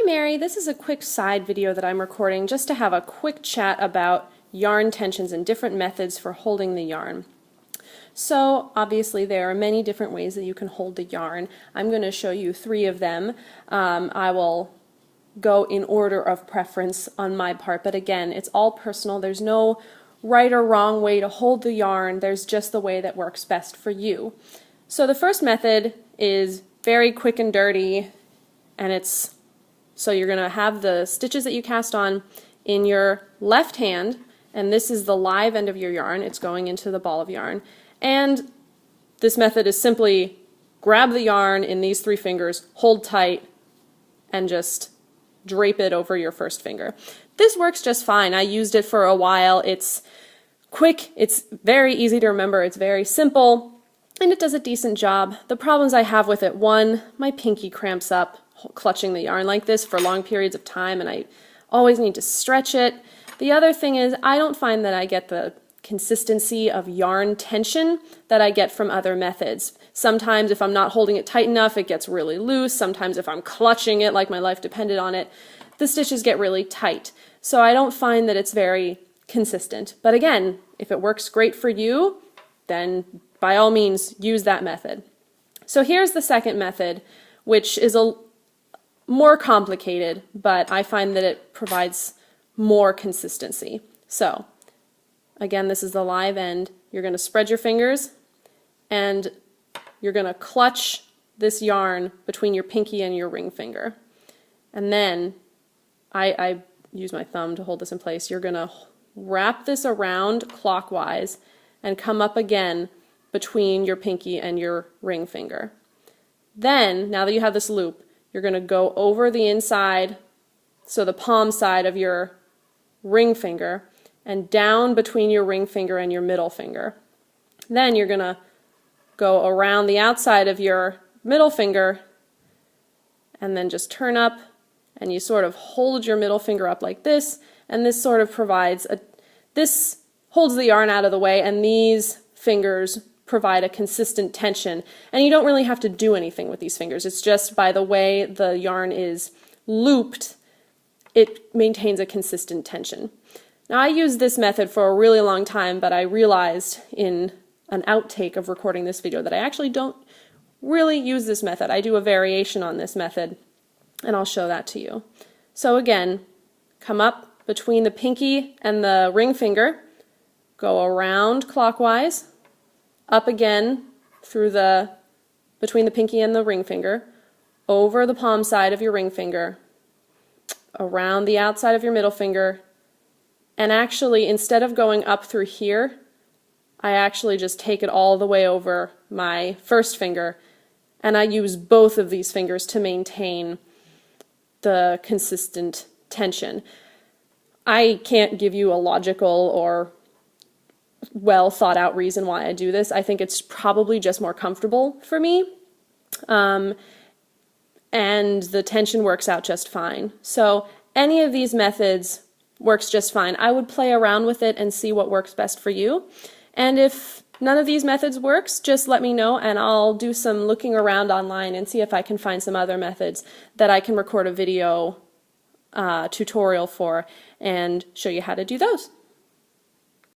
Mary, this is a quick side video that I'm recording just to have a quick chat about yarn tensions and different methods for holding the yarn. So obviously there are many different ways that you can hold the yarn. I'm going to show you 3 of them. I will go in order of preference on my part, but again, it's all personal. There's no right or wrong way to hold the yarn. There's just the way that works best for you. So the first method is very quick and dirty, and so you're going to have the stitches that you cast on in your left hand, and this is the live end of your yarn. It's going into the ball of yarn. And this method is simply grab the yarn in these 3 fingers, hold tight, and just drape it over your first finger. This works just fine. I used it for a while. It's quick, it's very easy to remember, it's very simple, and it does a decent job. The problems I have with it: 1, my pinky cramps up clutching the yarn like this for long periods of time, and I always need to stretch it. The other thing is I don't find that I get the consistency of yarn tension that I get from other methods. Sometimes if I'm not holding it tight enough, it gets really loose. Sometimes if I'm clutching it like my life depended on it, the stitches get really tight. So I don't find that it's very consistent. But again, if it works great for you, then by all means use that method. So here's the second method, which is more complicated, but I find that it provides more consistency. So again, this is the live end. You're going to spread your fingers and you're going to clutch this yarn between your pinky and your ring finger. And then I use my thumb to hold this in place. You're going to wrap this around clockwise and come up again between your pinky and your ring finger. Then, now that you have this loop, you're going to go over the inside, so the palm side of your ring finger, and down between your ring finger and your middle finger. Then you're going to go around the outside of your middle finger and then just turn up, and you sort of hold your middle finger up like this, and this sort of this holds the yarn out of the way, and these fingers provide a consistent tension. And you don't really have to do anything with these fingers. It's just by the way the yarn is looped, it maintains a consistent tension. Now, I used this method for a really long time, but I realized in an outtake of recording this video that I actually don't really use this method. I do a variation on this method, and I'll show that to you. So again, come up between the pinky and the ring finger, go around clockwise, up again through between the pinky and the ring finger, over the palm side of your ring finger, around the outside of your middle finger, and actually, instead of going up through here, I actually just take it all the way over my first finger, and I use both of these fingers to maintain the consistent tension. I can't give you a logical or well thought out reason why I do this. I think it's probably just more comfortable for me, and the tension works out just fine. So any of these methods works just fine. I would play around with it and see what works best for you. And if none of these methods works, just let me know and I'll do some looking around online and see if I can find some other methods that I can record a video tutorial for and show you how to do those.